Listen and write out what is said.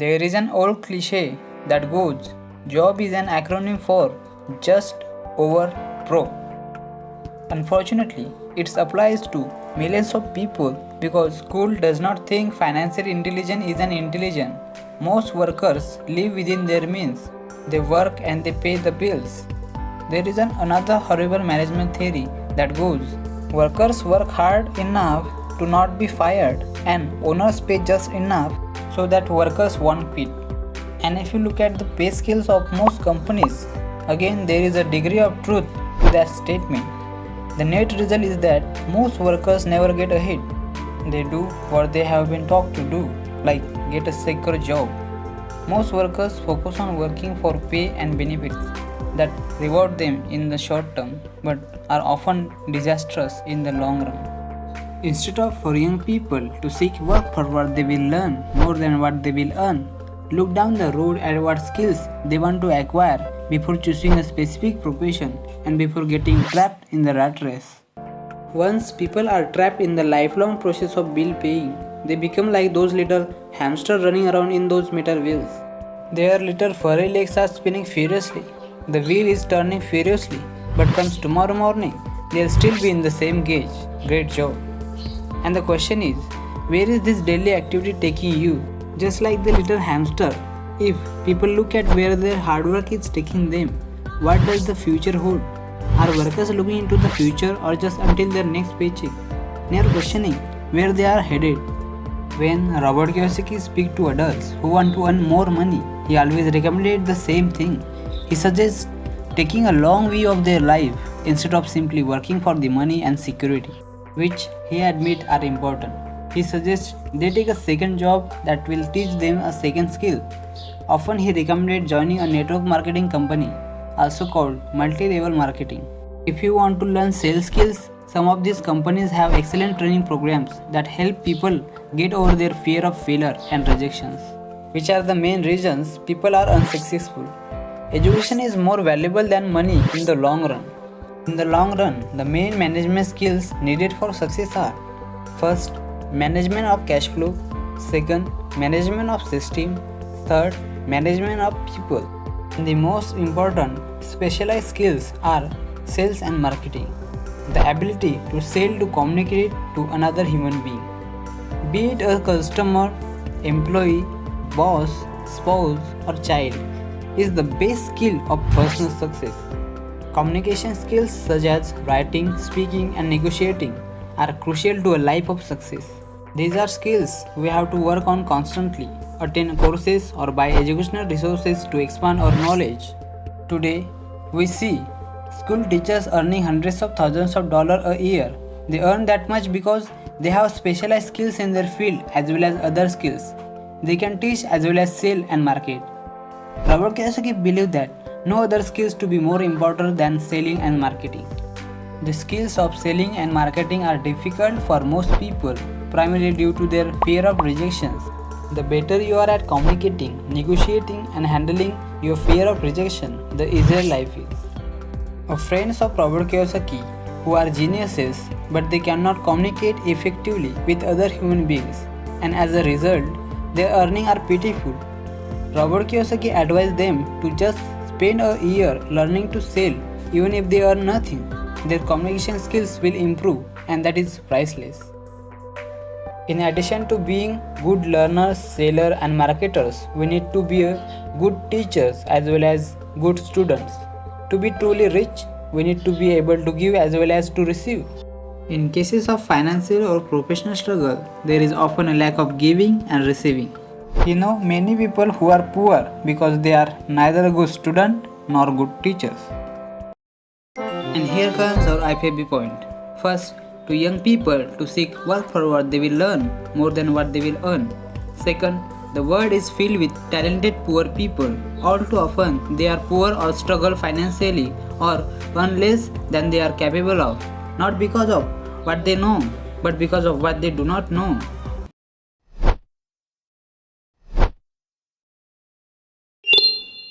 There is an old cliche that goes, job is an acronym for just over pro. Unfortunately, it applies to millions of people because school does not think financial intelligence is an intelligence. Most workers live within their means. They work and they pay the bills. There is another horrible management theory that goes, workers work hard enough to not be fired and owners pay just enough so that workers won't quit. And if you look at the pay scales of most companies, again there is a degree of truth to that statement. The net result is that most workers never get ahead. They do what they have been taught to do, like get a secure job. Most workers focus on working for pay and benefits that reward them in the short term but are often disastrous in the long run. Instead of for young people to seek work for what they will learn more than what they will earn, look down the road at what skills they want to acquire before choosing a specific profession and before getting trapped in the rat race. Once people are trapped in the lifelong process of bill paying, they become like those little hamsters running around in those metal wheels. Their little furry legs are spinning furiously. The wheel is turning furiously, but comes tomorrow morning, they'll still be in the same gauge. Great job. And the question is, where is this daily activity taking you? Just like the little hamster, if people look at where their hard work is taking them, what does the future hold? Are workers looking into the future or just until their next paycheck? They are questioning where they are headed. When Robert Kiyosaki speaks to adults who want to earn more money, he always recommended the same thing. He suggests taking a long view of their life instead of simply working for the money and security, which he admits are important. He suggests they take a second job that will teach them a second skill. Often he recommended joining a network marketing company, also called multi-level marketing. If you want to learn sales skills, some of these companies have excellent training programs that help people get over their fear of failure and rejections, which are the main reasons people are unsuccessful. Education is more valuable than money in the long run. In the long run, the main management skills needed for success are: first, management of cash flow; second, management of system; third, management of people. And the most important specialized skills are sales and marketing. The ability to sell to communicate to another human being, be it a customer, employee, boss, spouse, or child, is the base skill of personal success. Communication skills such as writing, speaking, and negotiating are crucial to a life of success. These are skills we have to work on constantly, attend courses, or buy educational resources to expand our knowledge. Today, we see school teachers earning hundreds of thousands of dollars a year. They earn that much because they have specialized skills in their field as well as other skills. They can teach as well as sell and market. Robert Kiyosaki believed that no other skills to be more important than selling and marketing. The skills of selling and marketing are difficult for most people, primarily due to their fear of rejections. The better you are at communicating, negotiating, and handling your fear of rejection, the easier life is. Friends of Robert Kiyosaki who are geniuses but they cannot communicate effectively with other human beings, and as a result, their earnings are pitiful. Robert Kiyosaki advised them to just spend a year learning to sell. Even if they earn nothing, their communication skills will improve, and that is priceless. In addition to being good learners, sellers, and marketers, we need to be good teachers as well as good students. To be truly rich, we need to be able to give as well as to receive. In cases of financial or professional struggle, there is often a lack of giving and receiving. You know many people who are poor because they are neither a good student nor good teachers. And here comes our IPFB point. First, to young people to seek work for what they will learn more than what they will earn. Second, the world is filled with talented poor people. All too often, they are poor or struggle financially or earn less than they are capable of, not because of what they know, but because of what they do not know.